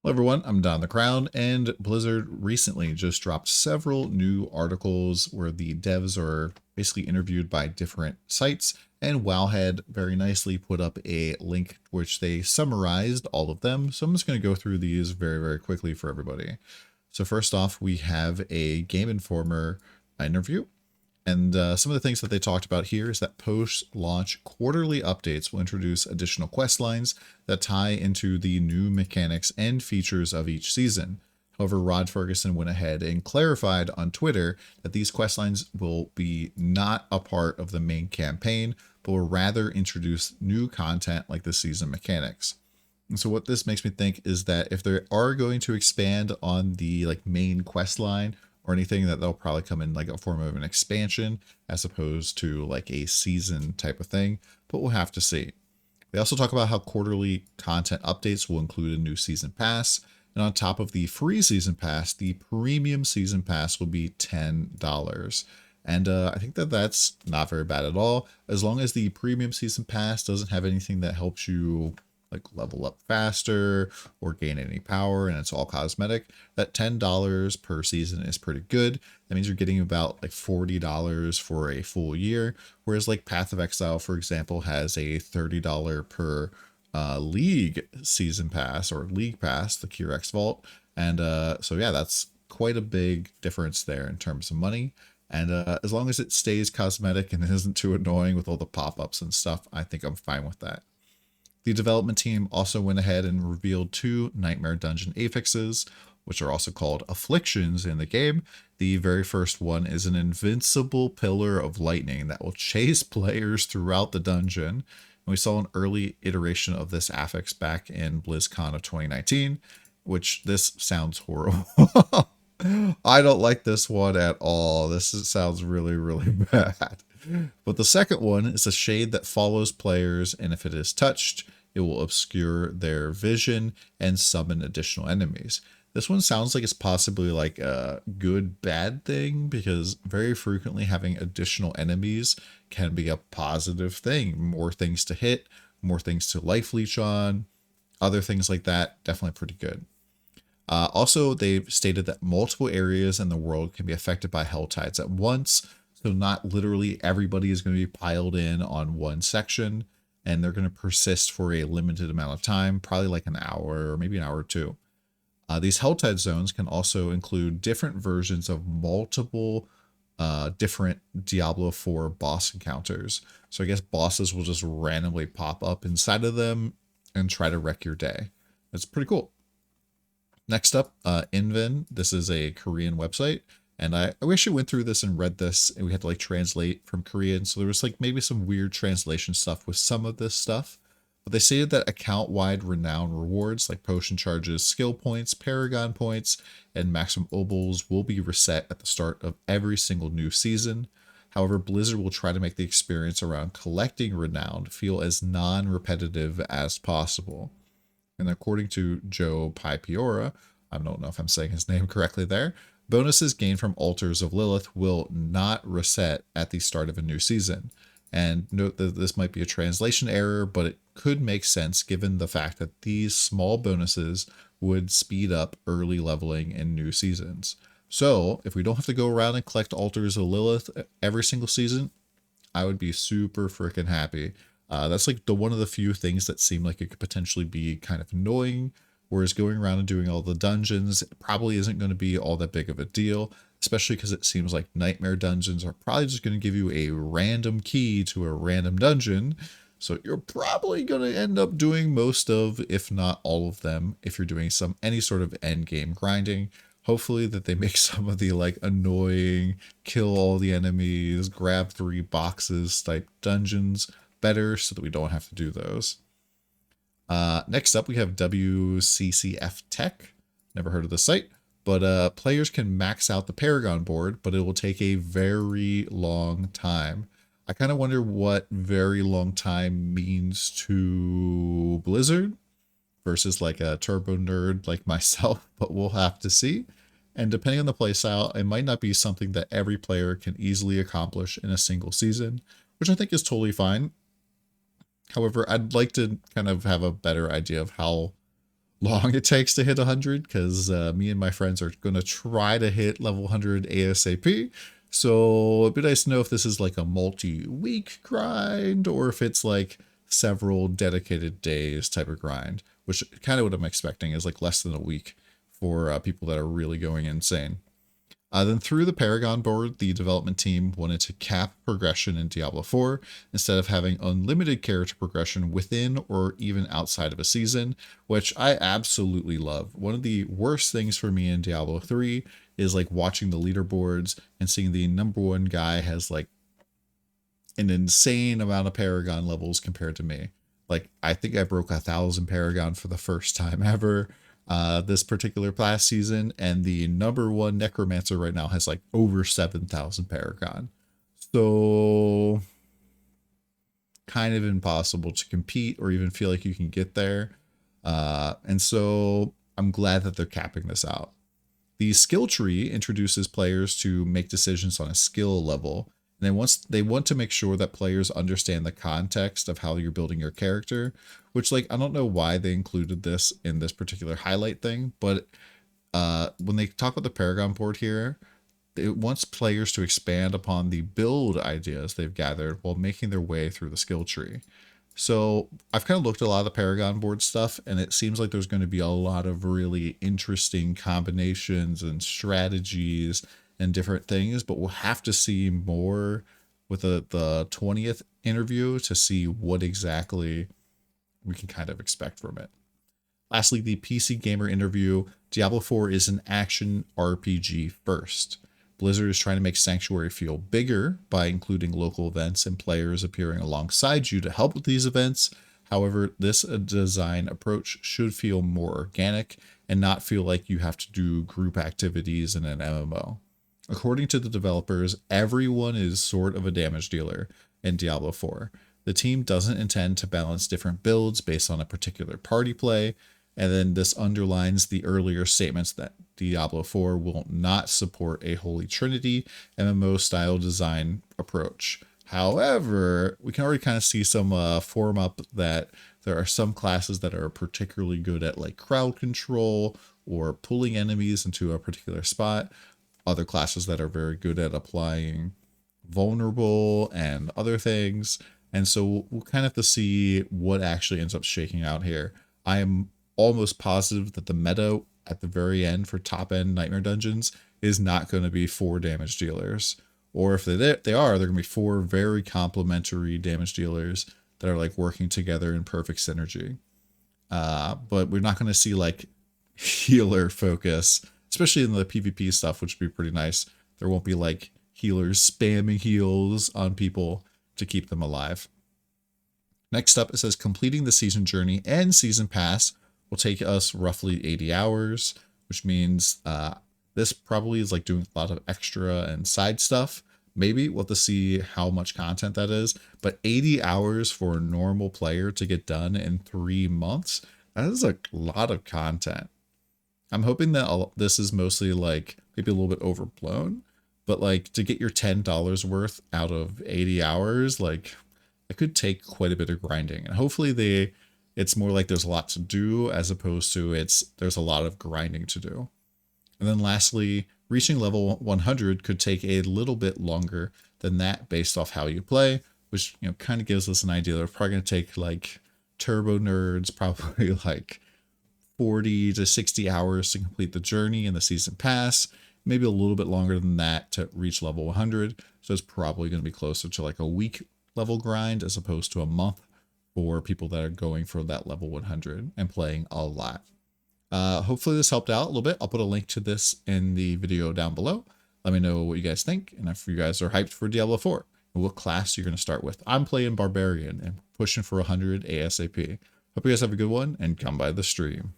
Hello everyone, I'm DonTheCrown, and Blizzard recently just dropped several new articles where the devs are basically interviewed by different sites, and Wowhead very nicely put up a link which they summarized all of them, so I'm just going to go through these very quickly for everybody. So first off, we have a Game Informer interview. And some of the things that they talked about here is that post-launch quarterly updates will introduce additional quest lines that tie into the new mechanics and features of each season. However, Rod Ferguson went ahead and clarified on Twitter that these quest lines will be not a part of the main campaign, but will rather introduce new content like the season mechanics. And so what this makes me think is that if they are going to expand on the main quest line or anything, that they'll probably come in like a form of an expansion as opposed to like a season type of thing, but we'll have to see. They also talk about how quarterly content updates will include a new season pass, and on top of the free season pass, the premium season pass will be $10. And I think that that's not very bad at all, as long as the premium season pass doesn't have anything that helps you like level up faster or gain any power, and it's all cosmetic. That $10 per season is pretty good. That means you're getting about like $40 for a full year, whereas like Path of Exile, for example, has a $30 per league season pass or league pass, the Cure X Vault. And so yeah, that's quite a big difference there in terms of money. And as long as it stays cosmetic and isn't too annoying with all the pop-ups and stuff, I think I'm fine with that. The development team also went ahead and revealed 2 Nightmare Dungeon affixes, which are also called afflictions in the game. The very first one is an invincible pillar of lightning that will chase players throughout the dungeon. And we saw an early iteration of this affix back in BlizzCon of 2019, which this sounds horrible. I don't like this one at all. Sounds really bad. But the second one is a shade that follows players, and if it is touched, it will obscure their vision and summon additional enemies. This one sounds like it's possibly like a good bad thing, because very frequently having additional enemies can be a positive thing. More things to hit, more things to life leech on, other things like that. Definitely pretty good. Also, they've stated that multiple areas in the world can be affected by hell tides at once. So not literally everybody is going to be piled in on one section, and they're going to persist for a limited amount of time, probably like an hour or maybe an hour or two. These Helltide zones can also include different versions of multiple different Diablo 4 boss encounters. So I guess bosses will just randomly pop up inside of them and try to wreck your day. That's pretty cool. Next up, Inven. This is a Korean website. And I wish I went through this and read this, and we had to like translate from Korean. So there was like maybe some weird translation stuff with some of this stuff. But they stated that account-wide renown rewards like potion charges, skill points, Paragon points, and maximum obols will be reset at the start of every single new season. However, Blizzard will try to make the experience around collecting renown feel as non-repetitive as possible. And according to Joe Pipiora, I don't know if I'm saying his name correctly there, bonuses gained from Altars of Lilith will not reset at the start of a new season. And note that this might be a translation error, but it could make sense given the fact that these small bonuses would speed up early leveling in new seasons. So if we don't have to go around and collect Altars of Lilith every single season, I would be super freaking happy. That's like one of the few things that seem like it could potentially be kind of annoying. Whereas going around and doing all the dungeons probably isn't going to be all that big of a deal, especially because it seems like nightmare dungeons are probably just going to give you a random key to a random dungeon. So you're probably going to end up doing most of, if not all of them, if you're doing any sort of end game grinding. Hopefully that they make some of the like annoying, kill all the enemies, grab 3 boxes type dungeons better so that we don't have to do those. Next up, we have Wccftech. Never heard of the site, but players can max out the Paragon board, but it will take a very long time. I kind of wonder what very long time means to Blizzard versus like a turbo nerd like myself, but we'll have to see. And depending on the playstyle, it might not be something that every player can easily accomplish in a single season, which I think is totally fine. However, I'd like to kind of have a better idea of how long it takes to hit 100, because me and my friends are going to try to hit level 100 ASAP. So it'd be nice to know if this is like a multi-week grind or if it's like several dedicated days type of grind, which kind of what I'm expecting is like less than a week for people that are really going insane. Then through the Paragon board, the development team wanted to cap progression in Diablo 4 instead of having unlimited character progression within or even outside of a season, which I absolutely love. One of the worst things for me in Diablo 3 is like watching the leaderboards and seeing the #1 guy has like an insane amount of Paragon levels compared to me. Like, I think I broke 1,000 Paragon for the first time ever this particular past season, and the #1 Necromancer right now has like over 7,000 Paragon. So kind of impossible to compete or even feel like you can get there. And so I'm glad that they're capping this out. The skill tree introduces players to make decisions on a skill level. And they want to make sure that players understand the context of how you're building your character, which, like, I don't know why they included this in this particular highlight thing, but when they talk about the Paragon board here, it wants players to expand upon the build ideas they've gathered while making their way through the skill tree. So I've kind of looked at a lot of the Paragon board stuff, and it seems like there's going to be a lot of really interesting combinations and strategies and different things, but we'll have to see more with the 20th interview to see what exactly we can kind of expect from it. Lastly, the PC Gamer interview. Diablo 4 is an action RPG first. Blizzard is trying to make Sanctuary feel bigger by including local events and players appearing alongside you to help with these events. However, this design approach should feel more organic and not feel like you have to do group activities in an MMO. According to the developers, everyone is sort of a damage dealer in Diablo 4. The team doesn't intend to balance different builds based on a particular party play, and then this underlines the earlier statements that Diablo 4 will not support a Holy Trinity MMO style design approach. However, we can already kind of see some form up that there are some classes that are particularly good at like crowd control or pulling enemies into a particular spot. Other classes that are very good at applying vulnerable and other things. And so we'll kind of have to see what actually ends up shaking out here. I am almost positive that the meta at the very end for top end Nightmare Dungeons is not going to be 4 damage dealers. Or if they are, they're going to be 4 very complementary damage dealers that are like working together in perfect synergy. But we're not going to see like healer focus, especially in the PvP stuff, which would be pretty nice. There won't be like healers spamming heals on people to keep them alive. Next up, it says completing the season journey and season pass will take us roughly 80 hours, which means this probably is like doing a lot of extra and side stuff. Maybe we'll have to see how much content that is, but 80 hours for a normal player to get done in 3 months, that is a lot of content. I'm hoping that this is mostly like maybe a little bit overblown, but like to get your $10 worth out of 80 hours, like it could take quite a bit of grinding. And hopefully it's more like there's a lot to do as opposed to there's a lot of grinding to do. And then lastly, reaching level 100 could take a little bit longer than that based off how you play, which, you know, kind of gives us an idea. They're probably going to take like turbo nerds, probably like 40 to 60 hours to complete the journey and the season pass, maybe a little bit longer than that to reach level 100. So it's probably going to be closer to like a week level grind as opposed to a month for people that are going for that level 100 and playing a lot. Hopefully this helped out a little bit. I'll put a link to this in the video down below. Let me know what you guys think and if you guys are hyped for Diablo 4 and what class you're going to start with. I'm playing Barbarian and pushing for 100 ASAP. Hope you guys have a good one and come by the stream.